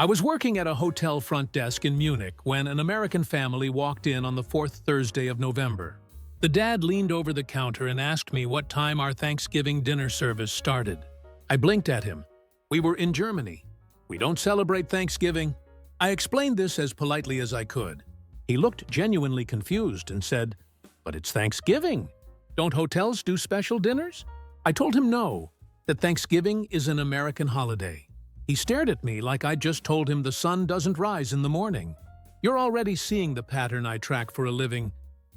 I was working at a hotel front desk in Munich when an American family walked in on the fourth Thursday of November. The dad leaned over the counter and asked me what time our Thanksgiving dinner service started. I blinked at him. We were in Germany. We don't celebrate Thanksgiving. I explained this as politely as I could. He looked genuinely confused and said, "But it's Thanksgiving. Don't hotels do special dinners?" I told him no, that Thanksgiving is an American holiday. He stared at me like I just told him the sun doesn't rise in the morning. You're already seeing the pattern I track for a living,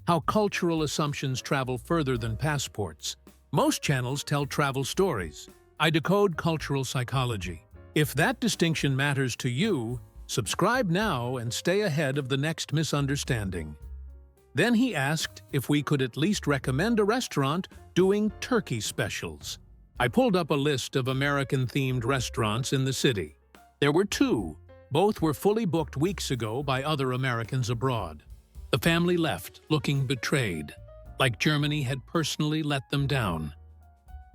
how cultural assumptions travel further than passports. Most channels tell travel stories. I decode cultural psychology. If that distinction matters to you, subscribe now and stay ahead of the next misunderstanding. Then he asked if we could at least recommend a restaurant doing turkey specials. I pulled up a list of American-themed restaurants in the city. There were two. Both were fully booked weeks ago by other Americans abroad. The family left, looking betrayed, like Germany had personally let them down.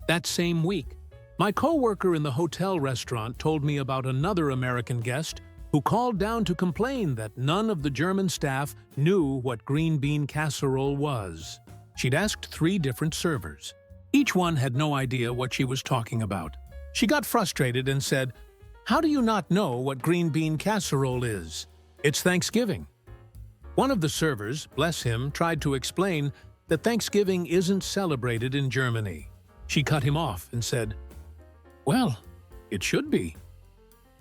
That same week, my co-worker in the hotel restaurant told me about another American guest who called down to complain that none of the German staff knew what green bean casserole was. She'd asked 3 different servers. Each one had no idea what she was talking about. She got frustrated and said, "How do you not know what green bean casserole is? It's Thanksgiving." One of the servers, bless him, tried to explain that Thanksgiving isn't celebrated in Germany. She cut him off and said, "Well, it should be."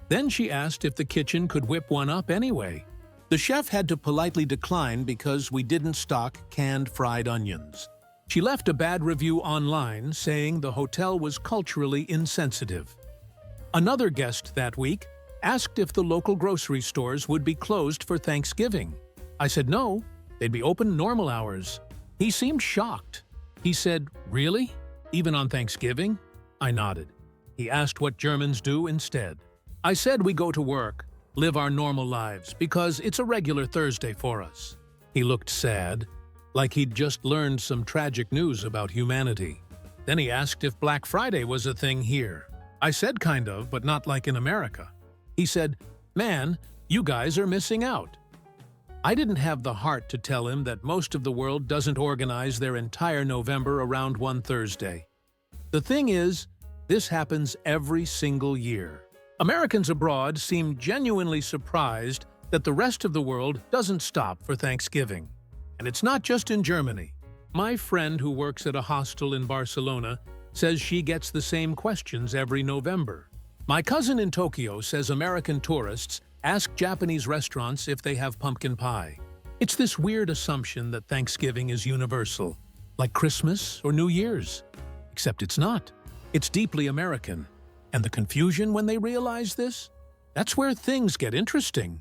Then she asked if the kitchen could whip one up anyway. The chef had to politely decline because we didn't stock canned fried onions. She left a bad review online saying the hotel was culturally insensitive. Another guest that week asked if the local grocery stores would be closed for Thanksgiving. I said no, they'd be open normal hours. He seemed shocked. He said, "Really? Even on Thanksgiving?" I nodded. He asked what Germans do instead. I said we go to work, live our normal lives, because it's a regular Thursday for us. He looked sad, like he'd just learned some tragic news about humanity. Then he asked if Black Friday was a thing here. I said kind of, but not like in America. He said, "Man, you guys are missing out." I didn't have the heart to tell him that most of the world doesn't organize their entire November around one Thursday. The thing is, this happens every single year. Americans abroad seem genuinely surprised that the rest of the world doesn't stop for Thanksgiving. And it's not just in Germany. My friend who works at a hostel in Barcelona says she gets the same questions every November. My cousin in Tokyo says American tourists ask Japanese restaurants if they have pumpkin pie. It's this weird assumption that Thanksgiving is universal, like Christmas or New Year's. Except it's not. It's deeply American. And the confusion when they realize this? That's where things get interesting.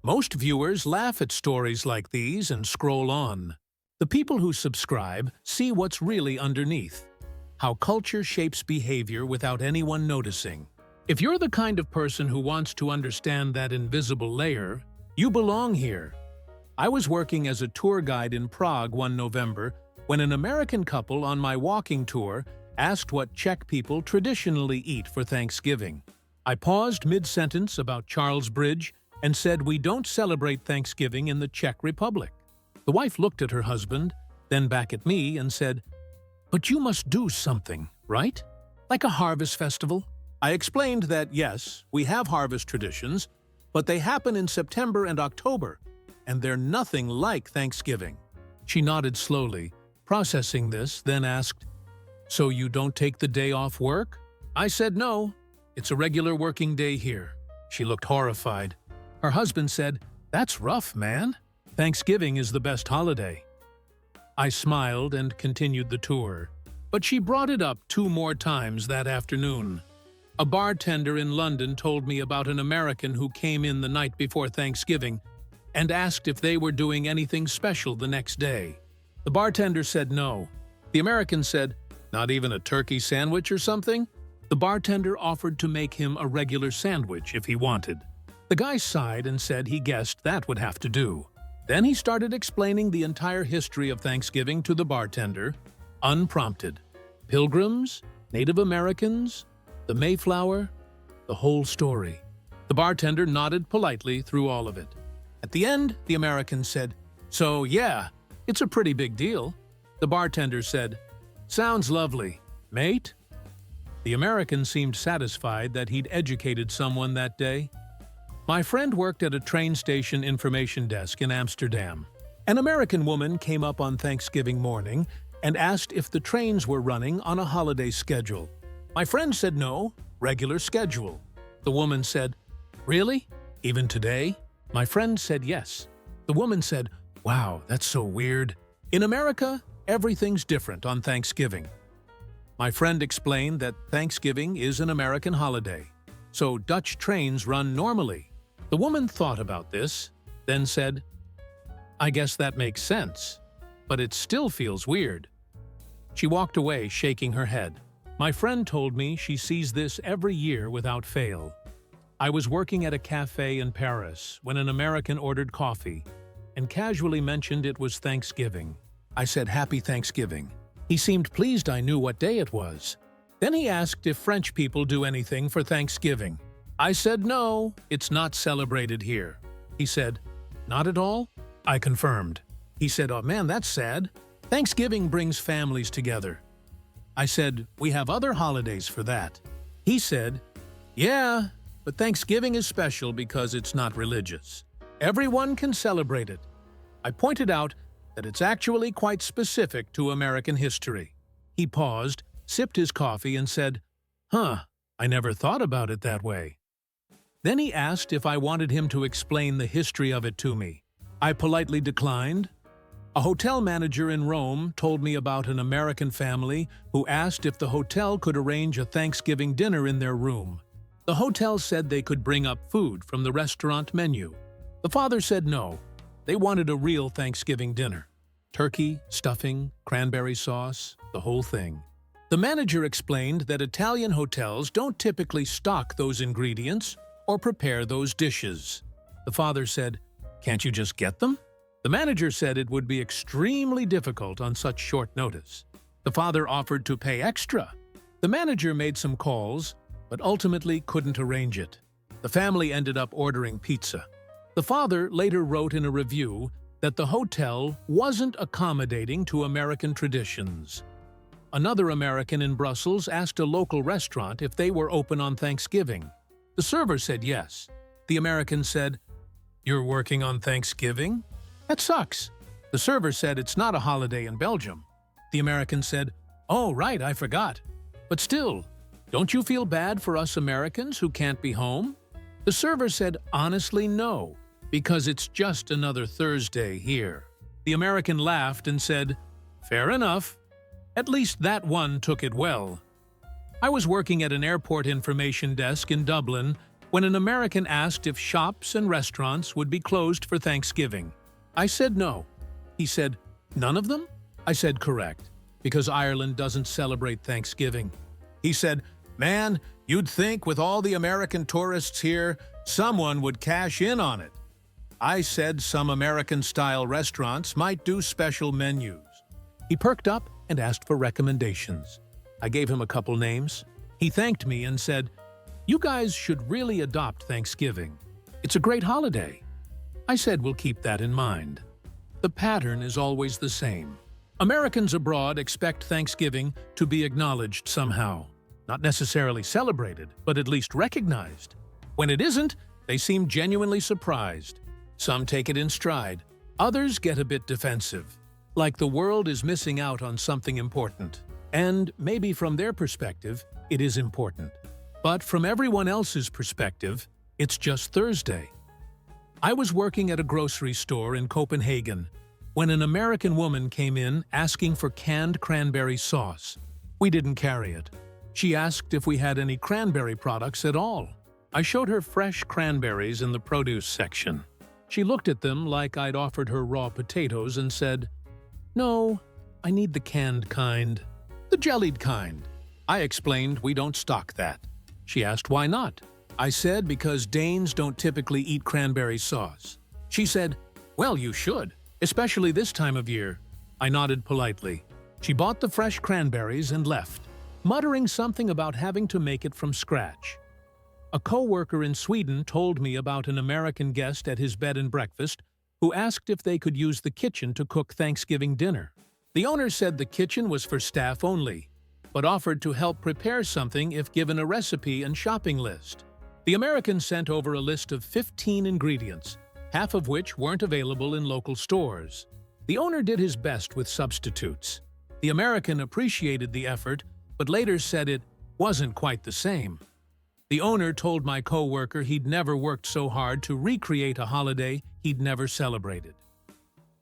Most viewers laugh at stories like these and scroll on. The people who subscribe see what's really underneath. How culture shapes behavior without anyone noticing. If you're the kind of person who wants to understand that invisible layer, you belong here. I was working as a tour guide in Prague one November when an American couple on my walking tour asked what Czech people traditionally eat for Thanksgiving. I paused mid-sentence about Charles Bridge and said we don't celebrate Thanksgiving in the Czech Republic. The wife looked at her husband, then back at me and said, "But you must do something, right? Like a harvest festival?" I explained that yes, we have harvest traditions, but they happen in September and October, and they're nothing like Thanksgiving. She nodded slowly, processing this, then asked, "So you don't take the day off work?" I said no, it's a regular working day here. She looked horrified. Her husband said, "That's rough, man. Thanksgiving is the best holiday." I smiled and continued the tour, but she brought it up 2 more times that afternoon. A bartender in London told me about an American who came in the night before Thanksgiving and asked if they were doing anything special the next day. The bartender said no. The American said, "Not even a turkey sandwich or something?" The bartender offered to make him a regular sandwich if he wanted. The guy sighed and said he guessed that would have to do. Then he started explaining the entire history of Thanksgiving to the bartender, unprompted. Pilgrims, Native Americans, the Mayflower, the whole story. The bartender nodded politely through all of it. At the end, the American said, "So, yeah, it's a pretty big deal." The bartender said, "Sounds lovely. Mate?" The American seemed satisfied that he'd educated someone that day. My friend worked at a train station information desk in Amsterdam. An American woman came up on Thanksgiving morning and asked if the trains were running on a holiday schedule. My friend said no, regular schedule. The woman said, "Really? Even today?" My friend said yes. The woman said, "Wow, that's so weird. In America, everything's different on Thanksgiving." My friend explained that Thanksgiving is an American holiday, so Dutch trains run normally. The woman thought about this, then said, "I guess that makes sense, but it still feels weird." She walked away, shaking her head. My friend told me she sees this every year without fail. I was working at a cafe in Paris when an American ordered coffee and casually mentioned it was Thanksgiving. I said, "Happy Thanksgiving." He seemed pleased I knew what day it was. Then he asked if French people do anything for Thanksgiving. I said no, it's not celebrated here. He said, "Not at all?" I confirmed. He said, "Oh man, that's sad. Thanksgiving brings families together." I said, "We have other holidays for that." He said, "Yeah, but Thanksgiving is special because it's not religious. Everyone can celebrate it." I pointed out that it's actually quite specific to American history. He paused, sipped his coffee, and said, "Huh, I never thought about it that way." Then he asked if I wanted him to explain the history of it to me. I politely declined. A hotel manager in Rome told me about an American family who asked if the hotel could arrange a Thanksgiving dinner in their room. The hotel said they could bring up food from the restaurant menu. The father said no. They wanted a real Thanksgiving dinner. Turkey, stuffing, cranberry sauce, the whole thing. The manager explained that Italian hotels don't typically stock those ingredients or prepare those dishes. The father said, "Can't you just get them?" The manager said it would be extremely difficult on such short notice. The father offered to pay extra. The manager made some calls, but ultimately couldn't arrange it. The family ended up ordering pizza. The father later wrote in a review that the hotel wasn't accommodating to American traditions. Another American in Brussels asked a local restaurant if they were open on Thanksgiving. The server said yes. The American said, "You're working on Thanksgiving? That sucks." The server said it's not a holiday in Belgium. The American said, "Oh, right, I forgot. But still, don't you feel bad for us Americans who can't be home?" The server said, "Honestly, no, because it's just another Thursday here." The American laughed and said, "Fair enough. At least that one took it well." I was working at an airport information desk in Dublin when an American asked if shops and restaurants would be closed for Thanksgiving. I said no. He said, "None of them?" I said correct, because Ireland doesn't celebrate Thanksgiving. He said, "Man, you'd think with all the American tourists here, someone would cash in on it." I said some American-style restaurants might do special menus. He perked up and asked for recommendations. I gave him a couple names. He thanked me and said, "You guys should really adopt Thanksgiving. It's a great holiday." I said we'll keep that in mind. The pattern is always the same. Americans abroad expect Thanksgiving to be acknowledged somehow. Not necessarily celebrated, but at least recognized. When it isn't, they seem genuinely surprised. Some take it in stride. Others get a bit defensive, like the world is missing out on something important. And maybe from their perspective, it is important. But from everyone else's perspective, it's just Thursday. I was working at a grocery store in Copenhagen when an American woman came in asking for canned cranberry sauce. We didn't carry it. She asked if we had any cranberry products at all. I showed her fresh cranberries in the produce section. She looked at them like I'd offered her raw potatoes and said, "No, I need the canned kind. The jellied kind." I explained we don't stock that. She asked why not. I said because Danes don't typically eat cranberry sauce. She said, "Well, you should, especially this time of year." I nodded politely. She bought the fresh cranberries and left, muttering something about having to make it from scratch. A co-worker in Sweden told me about an American guest at his bed and breakfast who asked if they could use the kitchen to cook Thanksgiving dinner. The owner said the kitchen was for staff only, but offered to help prepare something if given a recipe and shopping list. The American sent over a list of 15 ingredients, half of which weren't available in local stores. The owner did his best with substitutes. The American appreciated the effort, but later said it wasn't quite the same. The owner told my co-worker he'd never worked so hard to recreate a holiday he'd never celebrated.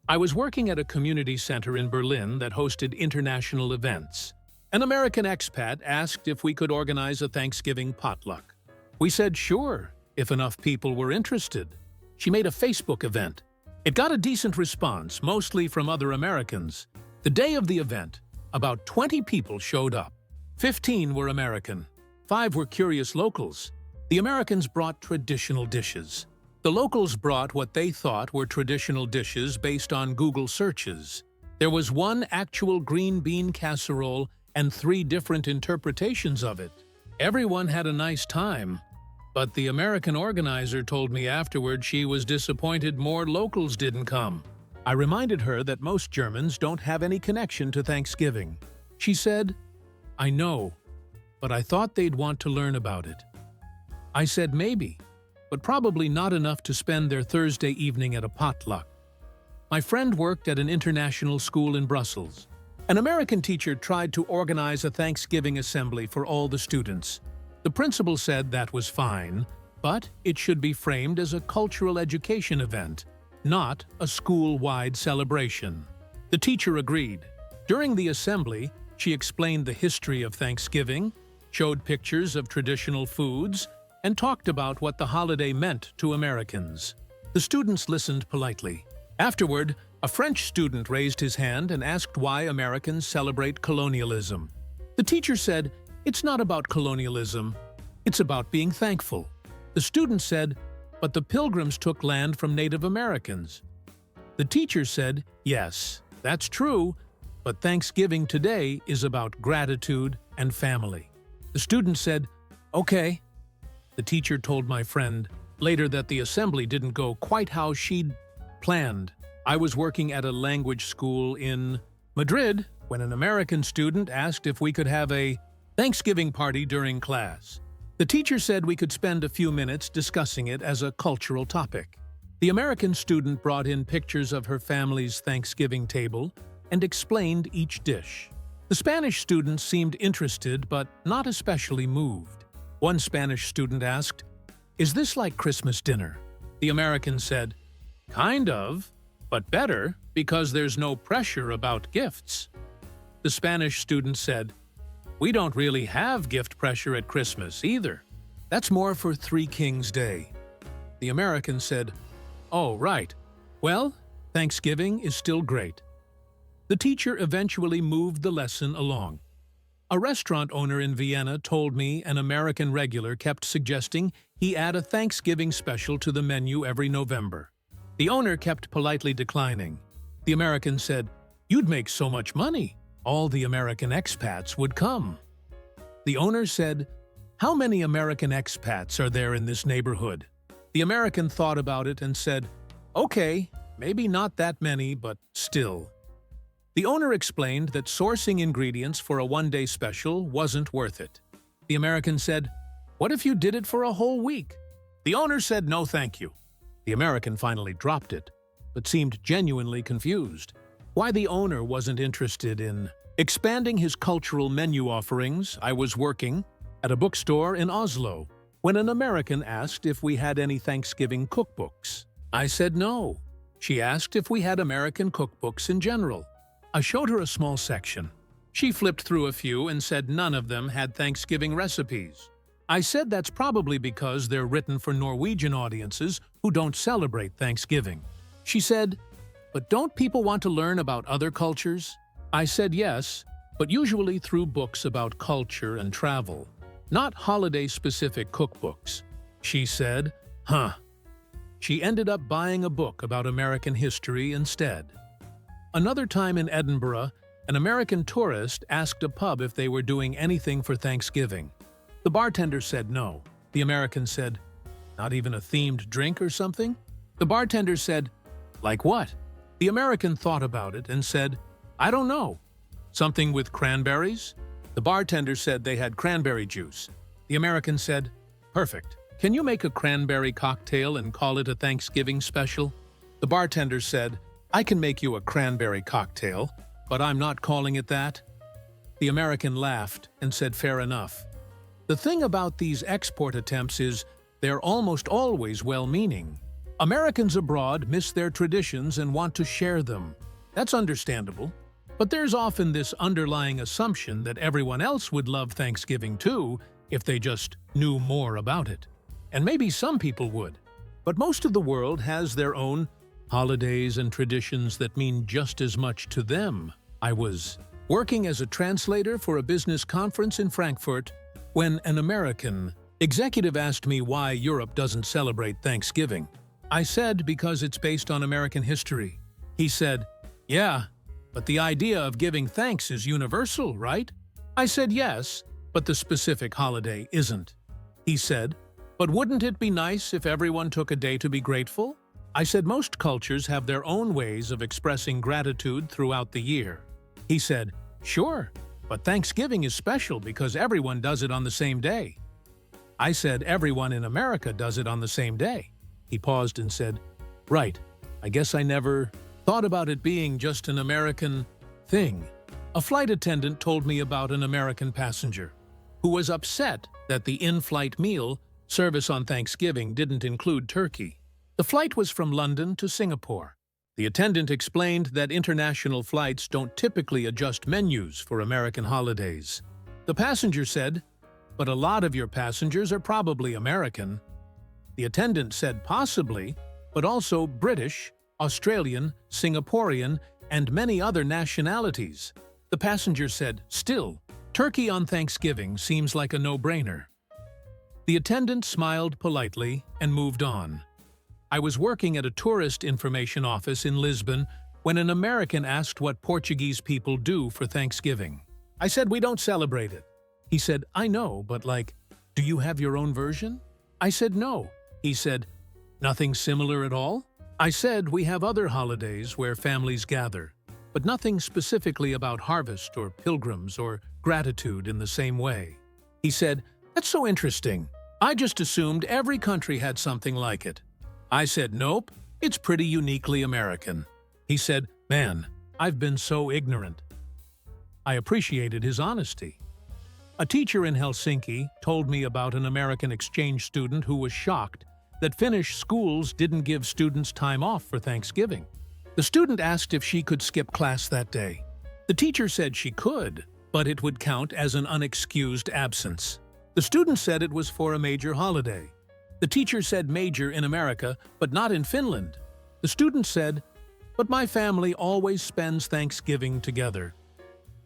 I was working at a community center in Berlin that hosted international events. An American expat asked if we could organize a Thanksgiving potluck. We said sure, if enough people were interested. She made a Facebook event. It got a decent response, mostly from other Americans. The day of the event, about 20 people showed up. 15 were American. 5 were curious locals. The Americans brought traditional dishes. The locals brought what they thought were traditional dishes based on Google searches. There was one actual green bean casserole and 3 different interpretations of it. Everyone had a nice time, but the American organizer told me afterward she was disappointed more locals didn't come. I reminded her that most Germans don't have any connection to Thanksgiving. She said, "I know, but I thought they'd want to learn about it." I said maybe, but probably not enough to spend their Thursday evening at a potluck. My friend worked at an international school in Brussels. An American teacher tried to organize a Thanksgiving assembly for all the students. The principal said that was fine, but it should be framed as a cultural education event, not a school-wide celebration. The teacher agreed. During the assembly, she explained the history of Thanksgiving, showed pictures of traditional foods, and talked about what the holiday meant to Americans. The students listened politely. Afterward, a French student raised his hand and asked why Americans celebrate colonialism. The teacher said, "It's not about colonialism, it's about being thankful." The student said, "But the Pilgrims took land from Native Americans." The teacher said, "Yes, that's true, but Thanksgiving today is about gratitude and family." The student said, "Okay." The teacher told my friend later that the assembly didn't go quite how she'd planned. I was working at a language school in Madrid when an American student asked if we could have a Thanksgiving party during class. The teacher said we could spend a few minutes discussing it as a cultural topic. The American student brought in pictures of her family's Thanksgiving table and explained each dish. The Spanish student seemed interested but not especially moved. One Spanish student asked, "Is this like Christmas dinner?" The American said, "Kind of, but better because there's no pressure about gifts." The Spanish student said, "We don't really have gift pressure at Christmas either. That's more for Three Kings Day." The American said, "Oh, right. Well, Thanksgiving is still great." The teacher eventually moved the lesson along. A restaurant owner in Vienna told me an American regular kept suggesting he add a Thanksgiving special to the menu every November. The owner kept politely declining. The American said, "You'd make so much money. All the American expats would come." The owner said, "How many American expats are there in this neighborhood?" The American thought about it and said, "Okay, maybe not that many, but still." The owner explained that sourcing ingredients for a one-day special wasn't worth it. The American said, "What if you did it for a whole week?" The owner said, "No, thank you." The American finally dropped it, but seemed genuinely confused. Why the owner wasn't interested in expanding his cultural menu offerings. I was working at a bookstore in Oslo when an American asked if we had any Thanksgiving cookbooks. I said no. She asked if we had American cookbooks in general. I showed her a small section. She flipped through a few and said none of them had Thanksgiving recipes. I said that's probably because they're written for Norwegian audiences who don't celebrate Thanksgiving. She said, "But don't people want to learn about other cultures?" I said yes, but usually through books about culture and travel, not holiday-specific cookbooks. She said, "Huh." She ended up buying a book about American history instead. Another time in Edinburgh, an American tourist asked a pub if they were doing anything for Thanksgiving. The bartender said no. The American said, "Not even a themed drink or something?" The bartender said, "Like what?" The American thought about it and said, "I don't know. Something with cranberries?" The bartender said they had cranberry juice. The American said, "Perfect. Can you make a cranberry cocktail and call it a Thanksgiving special?" The bartender said, "I can make you a cranberry cocktail, but I'm not calling it that." The American laughed and said, "Fair enough." The thing about these export attempts is they're almost always well-meaning. Americans abroad miss their traditions and want to share them. That's understandable. But there's often this underlying assumption that everyone else would love Thanksgiving too if they just knew more about it. And maybe some people would. But most of the world has their own holidays and traditions that mean just as much to them. I was working as a translator for a business conference in Frankfurt when an American executive asked me why Europe doesn't celebrate Thanksgiving. I said because it's based on American history. He said, "Yeah, but the idea of giving thanks is universal, right?" I said yes, but the specific holiday isn't. He said, "But wouldn't it be nice if everyone took a day to be grateful?" I said most cultures have their own ways of expressing gratitude throughout the year. He said, "Sure, but Thanksgiving is special because everyone does it on the same day." I said everyone in America does it on the same day. He paused and said, "Right, I guess I never thought about it being just an American thing." A flight attendant told me about an American passenger who was upset that the in-flight meal service on Thanksgiving didn't include turkey. The flight was from London to Singapore. The attendant explained that international flights don't typically adjust menus for American holidays. The passenger said, "But a lot of your passengers are probably American." The attendant said possibly, but also British, Australian, Singaporean, and many other nationalities. The passenger said, "Still, turkey on Thanksgiving seems like a no-brainer." The attendant smiled politely and moved on. I was working at a tourist information office in Lisbon when an American asked what Portuguese people do for Thanksgiving. I said, "We don't celebrate it." He said, "I know, but do you have your own version?" I said, "No." He said, "Nothing similar at all?" I said, "We have other holidays where families gather, but nothing specifically about harvest or pilgrims or gratitude in the same way." He said, "That's so interesting. I just assumed every country had something like it." I said, "Nope, it's pretty uniquely American." He said, "Man, I've been so ignorant." I appreciated his honesty. A teacher in Helsinki told me about an American exchange student who was shocked that Finnish schools didn't give students time off for Thanksgiving. The student asked if she could skip class that day. The teacher said she could, but it would count as an unexcused absence. The student said it was for a major holiday. The teacher said major in America, but not in Finland. The student said, "But my family always spends Thanksgiving together."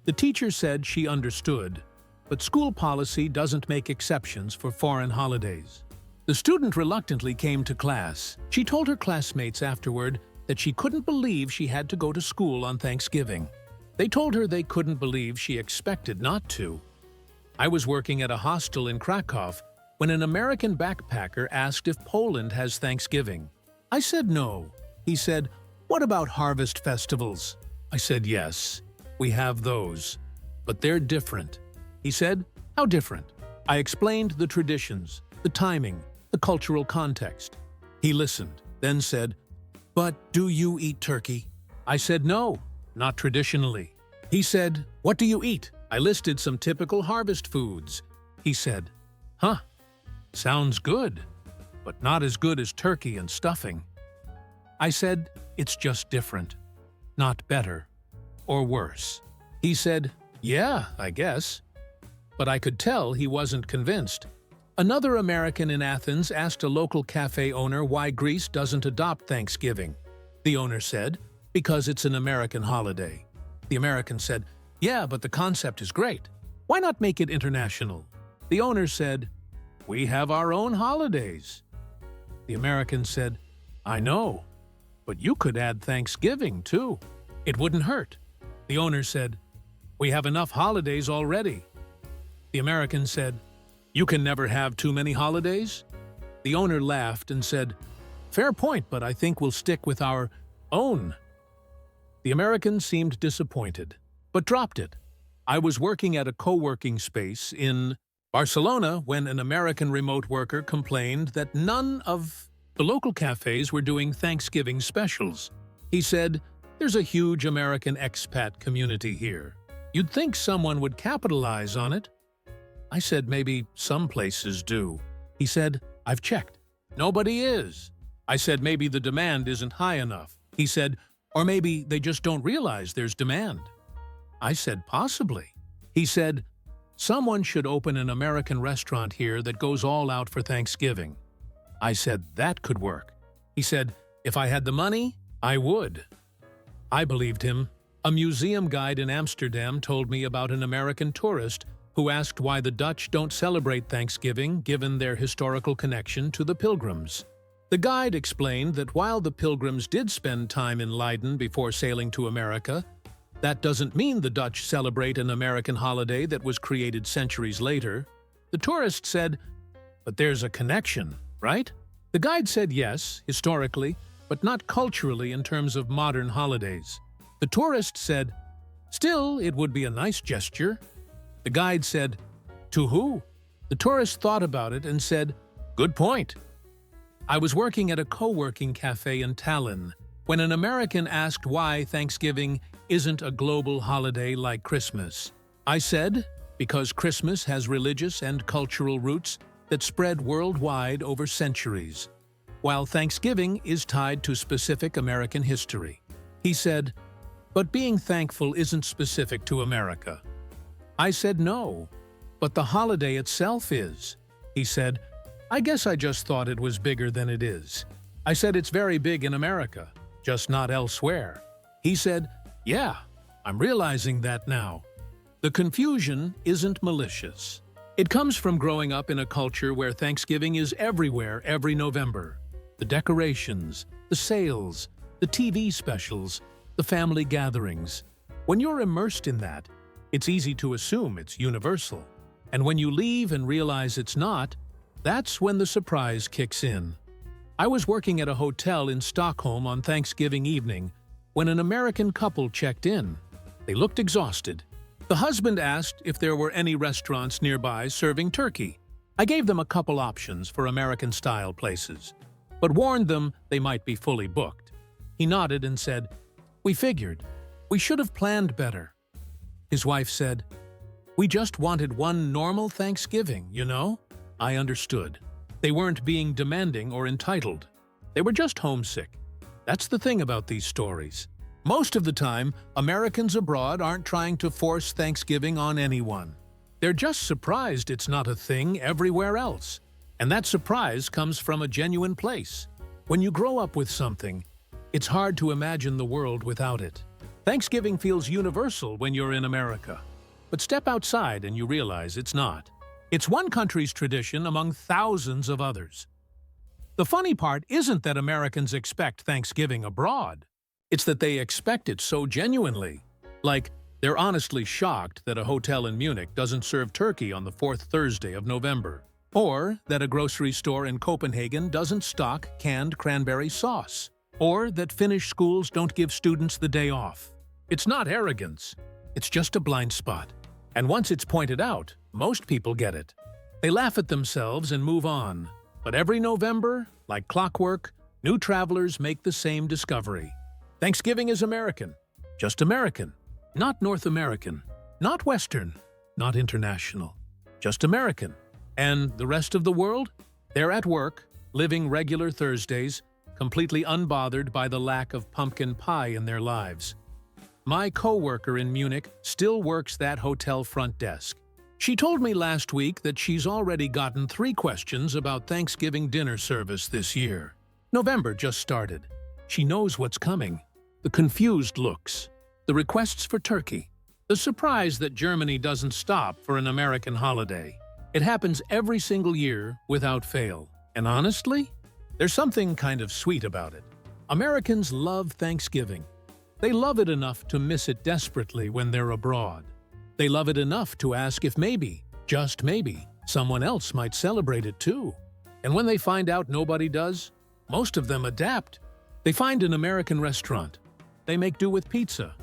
The teacher said she understood, but school policy doesn't make exceptions for foreign holidays. The student reluctantly came to class. She told her classmates afterward that she couldn't believe she had to go to school on Thanksgiving. They told her they couldn't believe she expected not to. I was working at a hostel in Krakow when an American backpacker asked if Poland has Thanksgiving. I said no. He said, "What about harvest festivals?" I said, "Yes, we have those, but they're different." He said, "How different?" I explained the traditions, the timing, the cultural context. He listened, then said, "But do you eat turkey?" I said, "No, not traditionally." He said, "What do you eat?" I listed some typical harvest foods. He said, "Huh, sounds good, but not as good as turkey and stuffing." I said, "It's just different, not better or worse." He said, "Yeah, I guess." But I could tell he wasn't convinced. Another American in Athens asked a local cafe owner why Greece doesn't adopt Thanksgiving. The owner said, "Because it's an American holiday." The American said, "Yeah, but the concept is great. Why not make it international?" The owner said, "We have our own holidays." The American said, "I know, but you could add Thanksgiving too. It wouldn't hurt." The owner said, "We have enough holidays already." The American said, You can never have too many holidays? The owner laughed and said, "Fair point, but I think we'll stick with our own." The American seemed disappointed, but dropped it. I was working at a co-working space in Barcelona when an American remote worker complained that none of the local cafes were doing Thanksgiving specials. He said, "There's a huge American expat community here. You'd think someone would capitalize on it." I said, "Maybe some places do." He said, "I've checked. Nobody is." I said, "Maybe the demand isn't high enough." He said, "Or maybe they just don't realize there's demand." I said, "Possibly." He said, "Someone should open an American restaurant here that goes all out for Thanksgiving." I said, "That could work." He said, "If I had the money, I would." I believed him. A museum guide in Amsterdam told me about an American tourist who asked why the Dutch don't celebrate Thanksgiving given their historical connection to the Pilgrims. The guide explained that while the Pilgrims did spend time in Leiden before sailing to America, that doesn't mean the Dutch celebrate an American holiday that was created centuries later. The tourist said, "But there's a connection, right?" The guide said yes, historically, but not culturally in terms of modern holidays. The tourist said, "Still, it would be a nice gesture." The guide said, "To who?" The tourist thought about it and said, "Good point." I was working at a co-working cafe in Tallinn when an American asked why Thanksgiving isn't a global holiday like Christmas. I said, because Christmas has religious and cultural roots that spread worldwide over centuries, while Thanksgiving is tied to specific American history. He said, "But being thankful isn't specific to America." I said, "No, but the holiday itself is." He said, "I guess I just thought it was bigger than it is." I said, "It's very big in America, just not elsewhere." He said, "Yeah, I'm realizing that now." The confusion isn't malicious. It comes from growing up in a culture where Thanksgiving is everywhere every November. The decorations, the sales, the TV specials, the family gatherings. When you're immersed in that, it's easy to assume it's universal. And when you leave and realize it's not, that's when the surprise kicks in. I was working at a hotel in Stockholm on Thanksgiving evening when an American couple checked in. They looked exhausted. The husband asked if there were any restaurants nearby serving turkey. I gave them a couple options for American-style places, but warned them they might be fully booked. He nodded and said, "We figured. We should have planned better." His wife said, "We just wanted one normal Thanksgiving, you know?" I understood. They weren't being demanding or entitled. They were just homesick. That's the thing about these stories. Most of the time, Americans abroad aren't trying to force Thanksgiving on anyone. They're just surprised it's not a thing everywhere else. And that surprise comes from a genuine place. When you grow up with something, it's hard to imagine the world without it. Thanksgiving feels universal when you're in America. But step outside and you realize it's not. It's one country's tradition among thousands of others. The funny part isn't that Americans expect Thanksgiving abroad. It's that they expect it so genuinely. Like, they're honestly shocked that a hotel in Munich doesn't serve turkey on the fourth Thursday of November, or that a grocery store in Copenhagen doesn't stock canned cranberry sauce, or that Finnish schools don't give students the day off. It's not arrogance. It's just a blind spot. And once it's pointed out, most people get it. They laugh at themselves and move on. But every November, like clockwork, new travelers make the same discovery. Thanksgiving is American. Just American. Not North American. Not Western. Not international. Just American. And the rest of the world? They're at work, living regular Thursdays, completely unbothered by the lack of pumpkin pie in their lives. My co-worker in Munich still works that hotel front desk. She told me last week that she's already gotten 3 questions about Thanksgiving dinner service this year. November just started. She knows what's coming. The confused looks. The requests for turkey. The surprise that Germany doesn't stop for an American holiday. It happens every single year without fail. And honestly, there's something kind of sweet about it. Americans love Thanksgiving. They love it enough to miss it desperately when they're abroad. They love it enough to ask if maybe, just maybe, someone else might celebrate it too. And when they find out nobody does, most of them adapt. They find an American restaurant. They make do with pizza.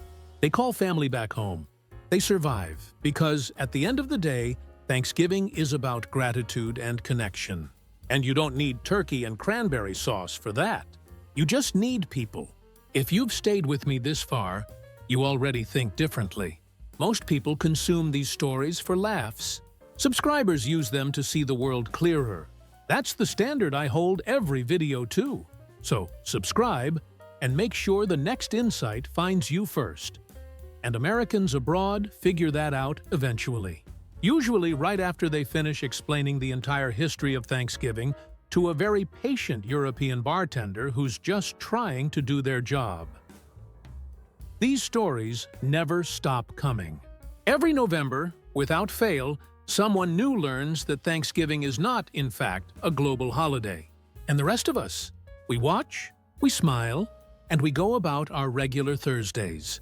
They call family back home. They survive because, at the end of the day, Thanksgiving is about gratitude and connection. And you don't need turkey and cranberry sauce for that. You just need people. If you've stayed with me this far, you already think differently. Most people consume these stories for laughs. Subscribers use them to see the world clearer. That's the standard I hold every video to. So subscribe and make sure the next insight finds you first. And Americans abroad figure that out eventually. Usually right after they finish explaining the entire history of Thanksgiving to a very patient European bartender who's just trying to do their job. These stories never stop coming. Every November, without fail, someone new learns that Thanksgiving is not, in fact, a global holiday. And the rest of us, we watch, we smile, and we go about our regular Thursdays.